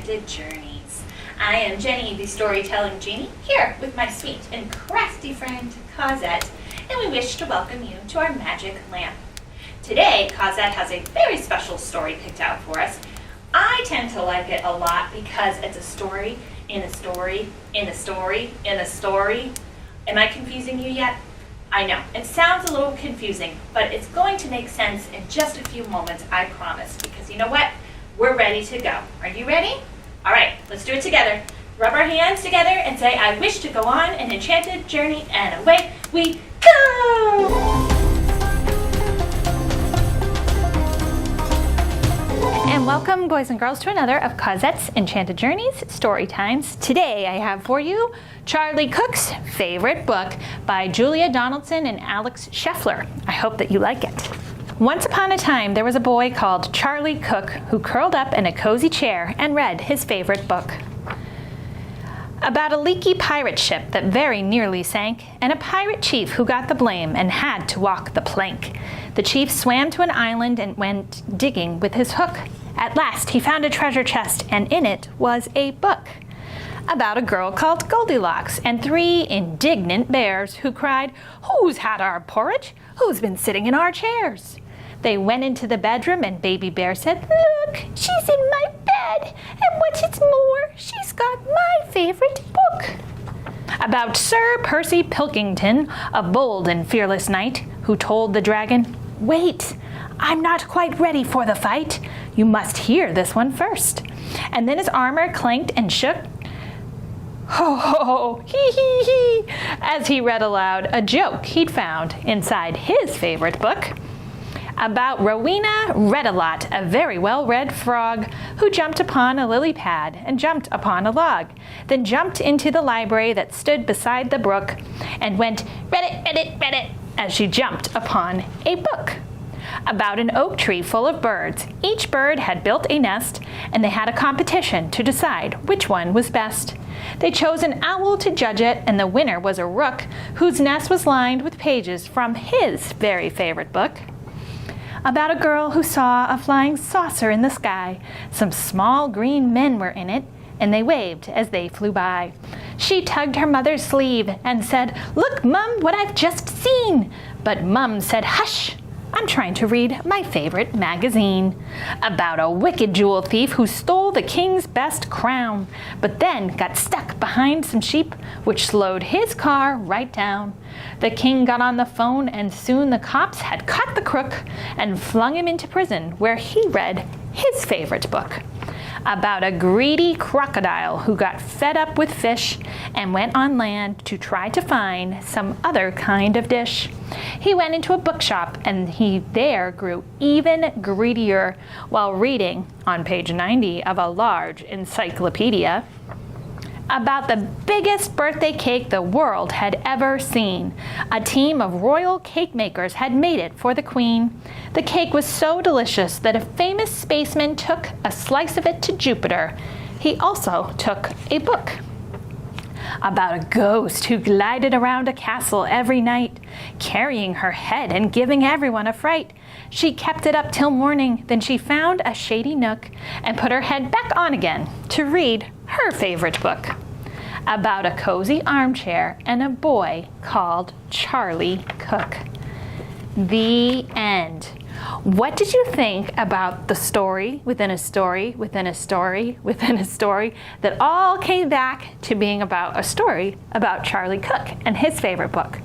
Enchanted Journeys. I am Jenny, the storytelling genie, here with my sweet and crafty friend Cosette, and we wish to welcome you to our magic lamp. Today, Cosette has a very special story picked out for us. I tend to like it a lot because it's a story in a story in a story in a story. Am I confusing you yet? I know, it sounds a little confusing, but it's going to make sense in just a few moments, I promise, because you know what? We're ready to go. Are you ready? All right, let's do it together. Rub our hands together and say, I wish to go on an enchanted journey, and away we go! And welcome, boys and girls, to another of Cosette's Enchanted Journeys story times. Today I have for you Charlie Cook's favorite book by Julia Donaldson and Alex Scheffler. I hope that you like it. Once upon a time, there was a boy called Charlie Cook who curled up in a cozy chair and read his favorite book. About a leaky pirate ship that very nearly sank, and a pirate chief who got the blame and had to walk the plank. The chief swam to an island and went digging with his hook. At last he found a treasure chest, and in it was a book about a girl called Goldilocks and three indignant bears who cried, "Who's had our porridge? Who's been sitting in our chairs?" They went into the bedroom and Baby Bear said, "Look, she's in my bed, and what's more, she's got my favorite book." About Sir Percy Pilkington, a bold and fearless knight, who told the dragon, "Wait, I'm not quite ready for the fight. You must hear this one first." And then his armor clanked and shook. Ho, ho, ho, hee, hee, hee, as he read aloud a joke he'd found inside his favorite book. About Rowena Red-a-Lot, a very well-read frog, who jumped upon a lily pad and jumped upon a log, then jumped into the library that stood beside the brook and went, "Read it, read it, read it," as she jumped upon a book. About an oak tree full of birds. Each bird had built a nest, and they had a competition to decide which one was best. They chose an owl to judge it, and the winner was a rook whose nest was lined with pages from his very favorite book. About a girl who saw a flying saucer in the sky. Some small green men were in it, and they waved as they flew by. She tugged her mother's sleeve and said, "Look, Mum, what I've just seen." But Mum said, "Hush, I'm trying to read my favorite magazine." About a wicked jewel thief who stole the king's best crown, but then got stuck behind some sheep, which slowed his car right down. The king got on the phone, and soon the cops had caught the crook and flung him into prison, where he read his favorite book. About a greedy crocodile who got fed up with fish and went on land to try to find some other kind of dish. He went into a bookshop, and he there grew even greedier while reading on page 90 of a large encyclopedia. About the biggest birthday cake the world had ever seen. A team of royal cake makers had made it for the queen. The cake was so delicious that a famous spaceman took a slice of it to Jupiter. He also took a book. About a ghost who glided around a castle every night, carrying her head and giving everyone a fright. She kept it up till morning, then she found a shady nook and put her head back on again to read her favorite book. About a cozy armchair and a boy called Charlie Cook. The end. What did you think about the story within a story within a story within a story that all came back to being about a story about Charlie Cook and his favorite book?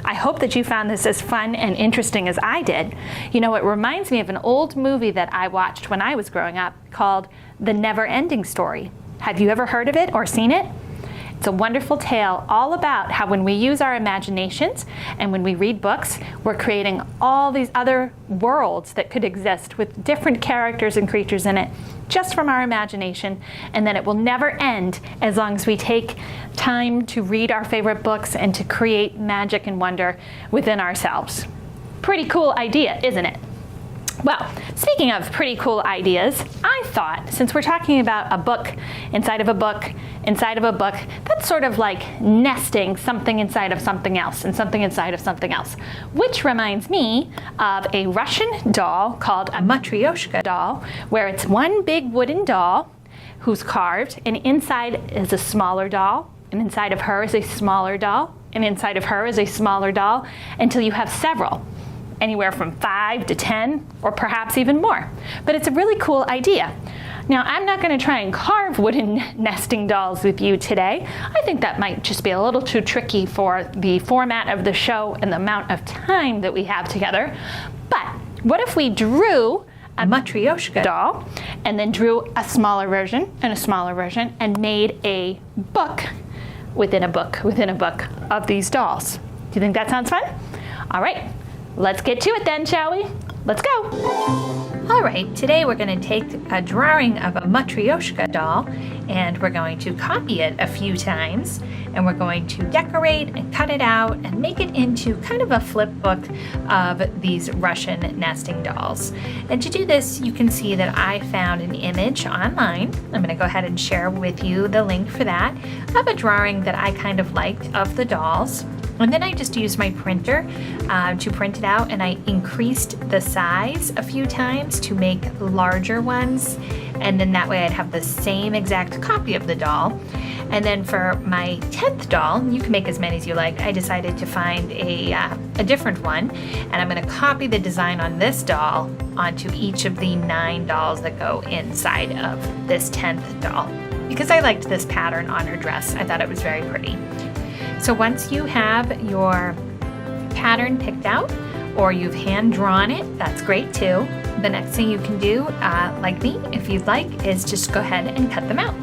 I hope that you found this as fun and interesting as I did. You know, it reminds me of an old movie that I watched when I was growing up called The Never-Ending Story. Have you ever heard of it or seen it? It's a wonderful tale all about how when we use our imaginations and when we read books, we're creating all these other worlds that could exist with different characters and creatures in it just from our imagination, and then it will never end as long as we take time to read our favorite books and to create magic and wonder within ourselves. Pretty cool idea, isn't it? Well, speaking of pretty cool ideas, I thought, since we're talking about a book inside of a book inside of a book, that's sort of like nesting something inside of something else and something inside of something else, which reminds me of a Russian doll called a matryoshka doll, where it's one big wooden doll who's carved, and inside is a smaller doll, and inside of her is a smaller doll, and inside of her is a smaller doll, until you have several, anywhere from 5 to 10, or perhaps even more. But it's a really cool idea. Now, I'm not going to try and carve wooden nesting dolls with you today. I think that might just be a little too tricky for the format of the show and the amount of time that we have together. But what if we drew a matryoshka doll and then drew a smaller version and a smaller version and made a book within a book within a book of these dolls? Do you think that sounds fun? All right, let's get to it then, shall we? Let's go. All right, today we're going to take a drawing of a matryoshka doll and we're going to copy it a few times, and we're going to decorate and cut it out and make it into kind of a flip book of these Russian nesting dolls. And to do this, you can see that I found an image online. I'm going to go ahead and share with you the link for that, of a drawing that I kind of liked of the dolls. And then I just used my printer to print it out, and I increased the size a few times to make larger ones, and then that way I'd have the same exact copy of the doll. And then for my 10th doll, you can make as many as you like, I decided to find a different one, and I'm going to copy the design on this doll onto each of the 9 dolls that go inside of this 10th doll, because I liked this pattern on her dress. I thought it was very pretty. So once you have your pattern picked out, or you've hand drawn it, that's great too. The next thing you can do, like me, if you'd like, is just go ahead and cut them out.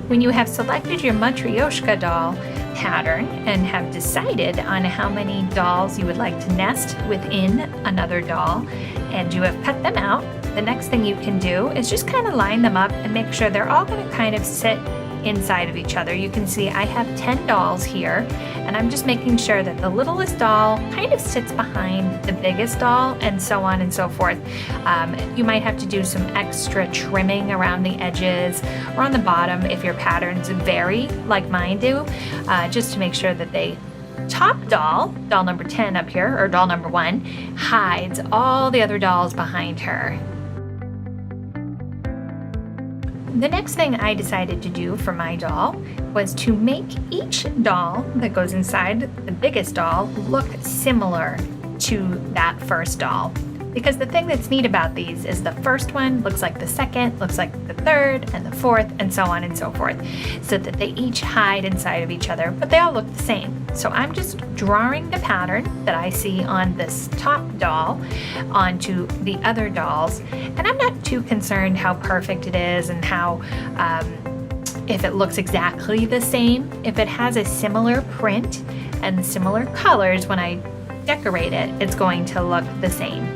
When you have selected your matryoshka doll pattern and have decided on how many dolls you would like to nest within another doll, and you have cut them out, the next thing you can do is just kind of line them up and make sure they're all going to kind of sit inside of each other. You can see I have 10 dolls here, and I'm just making sure that the littlest doll kind of sits behind the biggest doll, and so on and so forth. You might have to do some extra trimming around the edges or on the bottom if your patterns vary like mine do, just to make sure that they top doll number 10 up here, or doll number 1, hides all the other dolls behind her. The next thing I decided to do for my doll was to make each doll that goes inside the biggest doll look similar to that first doll. Because the thing that's neat about these is the first one looks like the second, looks like the third, and the fourth, and so on and so forth, so that they each hide inside of each other, but they all look the same. So I'm just drawing the pattern that I see on this top doll onto the other dolls, and I'm not too concerned how perfect it is and how if it looks exactly the same. If it has a similar print and similar colors when I decorate it, it's going to look the same.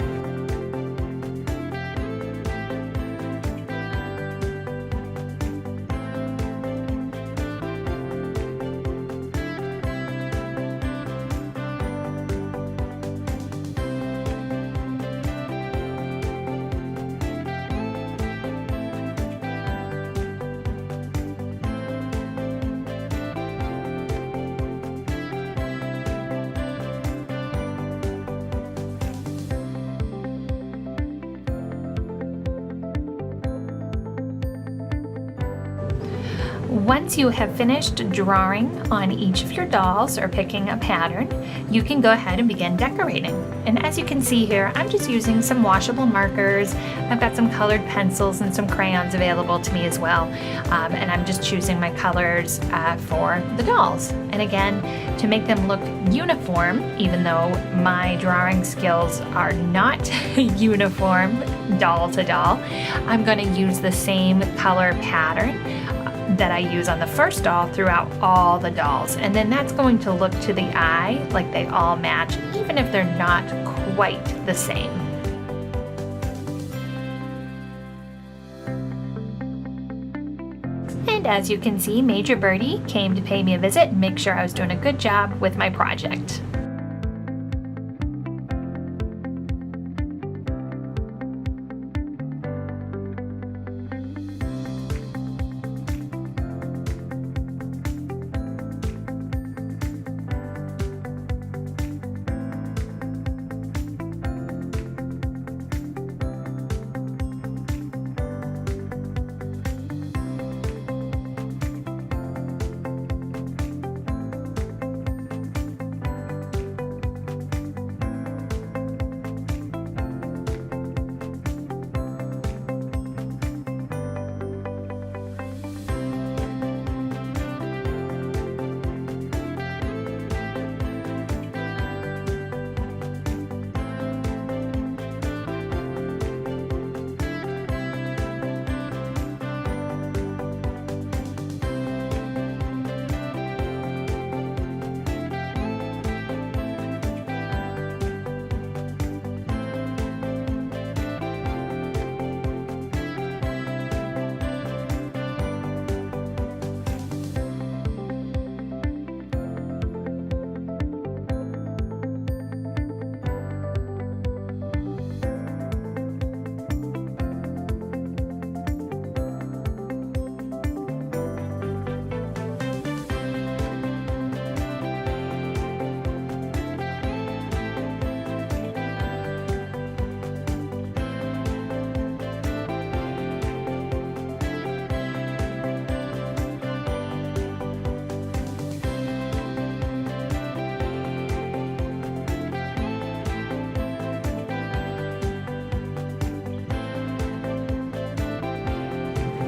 Once you have finished drawing on each of your dolls or picking a pattern, you can go ahead and begin decorating. And as you can see here, I'm just using some washable markers. I've got some colored pencils and some crayons available to me as well. And I'm just choosing my colors for the dolls. And again, to make them look uniform, even though my drawing skills are not uniform doll to doll, I'm going to use the same color pattern that I use on the first doll throughout all the dolls. And then that's going to look to the eye like they all match, even if they're not quite the same. And as you can see, Major Birdie came to pay me a visit and make sure I was doing a good job with my project.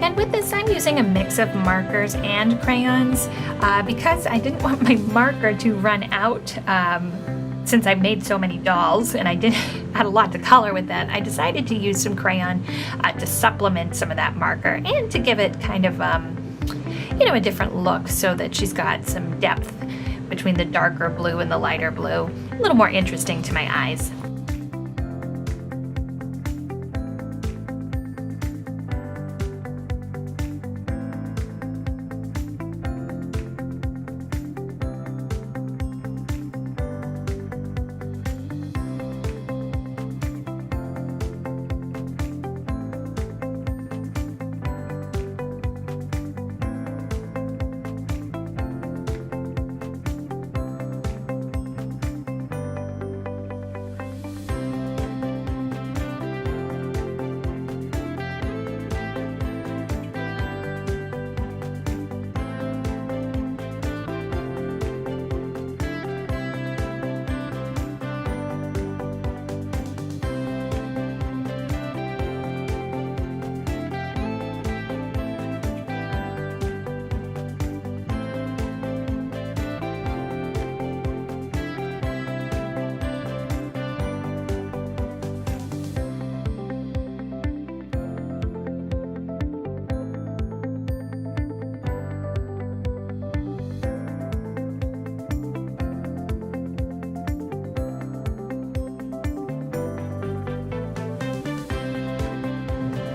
And with this, I'm using a mix of markers and crayons because I didn't want my marker to run out. Since I made so many dolls and I had a lot to color with that, I decided to use some crayon to supplement some of that marker and to give it kind of, a different look so that she's got some depth between the darker blue and the lighter blue. A little more interesting to my eyes.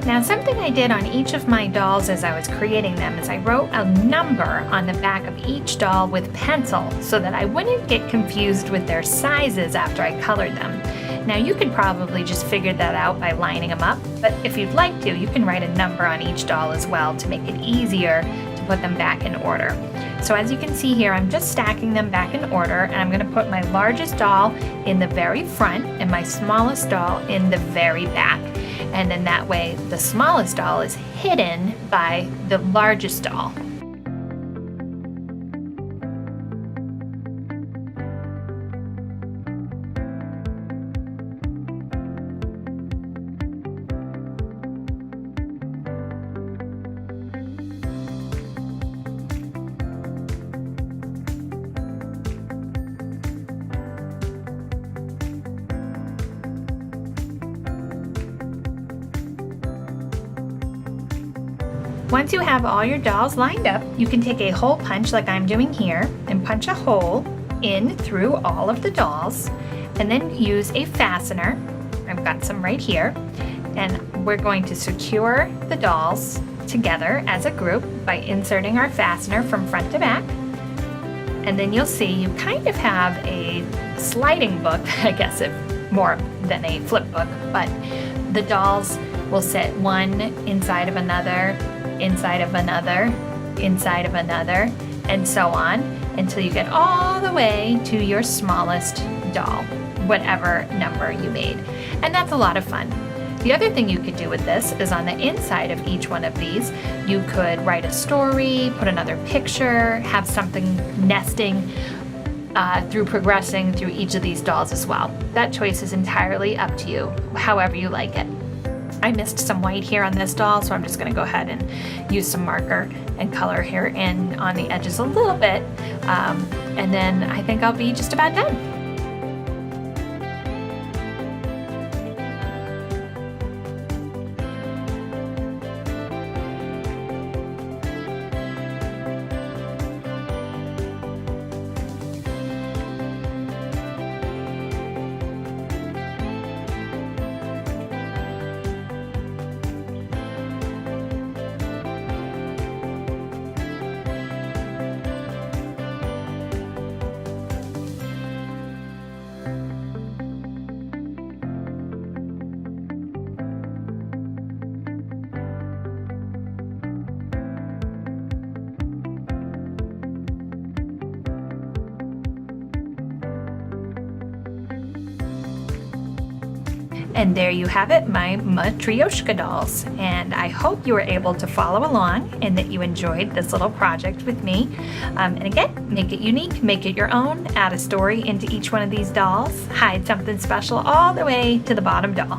Now, something I did on each of my dolls as I was creating them is I wrote a number on the back of each doll with pencil so that I wouldn't get confused with their sizes after I colored them. Now, you could probably just figure that out by lining them up, but if you'd like to, you can write a number on each doll as well to make it easier to put them back in order. So as you can see here, I'm just stacking them back in order, and I'm going to put my largest doll in the very front and my smallest doll in the very back. And then that way, the smallest doll is hidden by the largest doll. Once you have all your dolls lined up, you can take a hole punch like I'm doing here and punch a hole in through all of the dolls, and then use a fastener. I've got some right here, and we're going to secure the dolls together as a group by inserting our fastener from front to back. And then you'll see you kind of have a sliding book, I guess if more than a flip book, but the dolls will sit one inside of another, inside of another, inside of another, and so on until you get all the way to your smallest doll, whatever number you made. And that's a lot of fun. The other thing you could do with this is on the inside of each one of these, you could write a story, put another picture, have something nesting through progressing through each of these dolls as well. That choice is entirely up to you, however you like it. I missed some white here on this doll, so I'm just going to go ahead and use some marker and color here in on the edges a little bit, and then I think I'll be just about done. And there you have it, my matryoshka dolls. And I hope you were able to follow along and that you enjoyed this little project with me. And again, make it unique, make it your own, add a story into each one of these dolls, hide something special all the way to the bottom doll.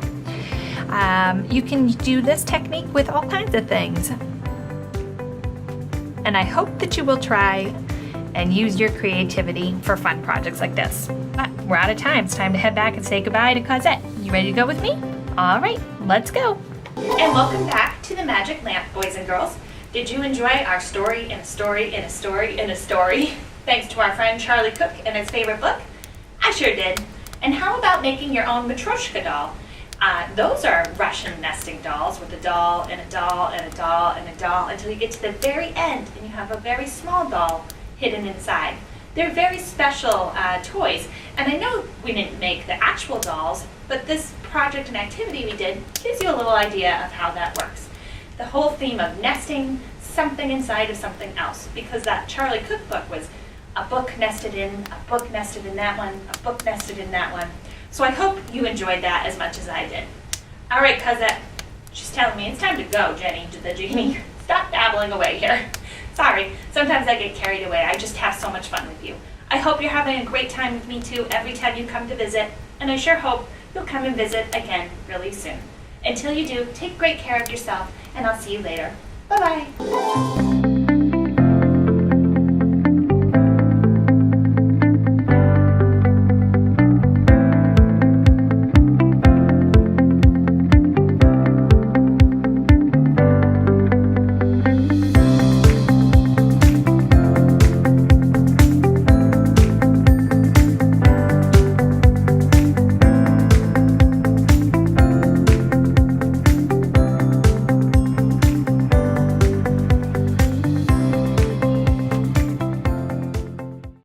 You can do this technique with all kinds of things. And I hope that you will try and use your creativity for fun projects like this. But we're out of time. It's time to head back and say goodbye to Cosette. You ready to go with me? All right, let's go. And welcome back to the Magic Lamp, boys and girls. Did you enjoy our story and a story and a story and a story? Thanks to our friend Charlie Cook and his favorite book? I sure did. And how about making your own matryoshka doll? Those are Russian nesting dolls with a doll and a doll and a doll and a doll until you get to the very end and you have a very small doll hidden inside. They're very special toys, and I know we didn't make the actual dolls, but this project and activity we did gives you a little idea of how that works. The whole theme of nesting something inside of something else, because that Charlie Cook book was a book nested in, a book nested in that one, a book nested in that one. So I hope you enjoyed that as much as I did. All right, Cosette, she's telling me it's time to go, Jenny, the genie. Stop babbling away here. Sorry, sometimes I get carried away. I just have so much fun with you. I hope you're having a great time with me too every time you come to visit, and I sure hope you'll come and visit again really soon. Until you do, take great care of yourself, and I'll see you later. Bye-bye.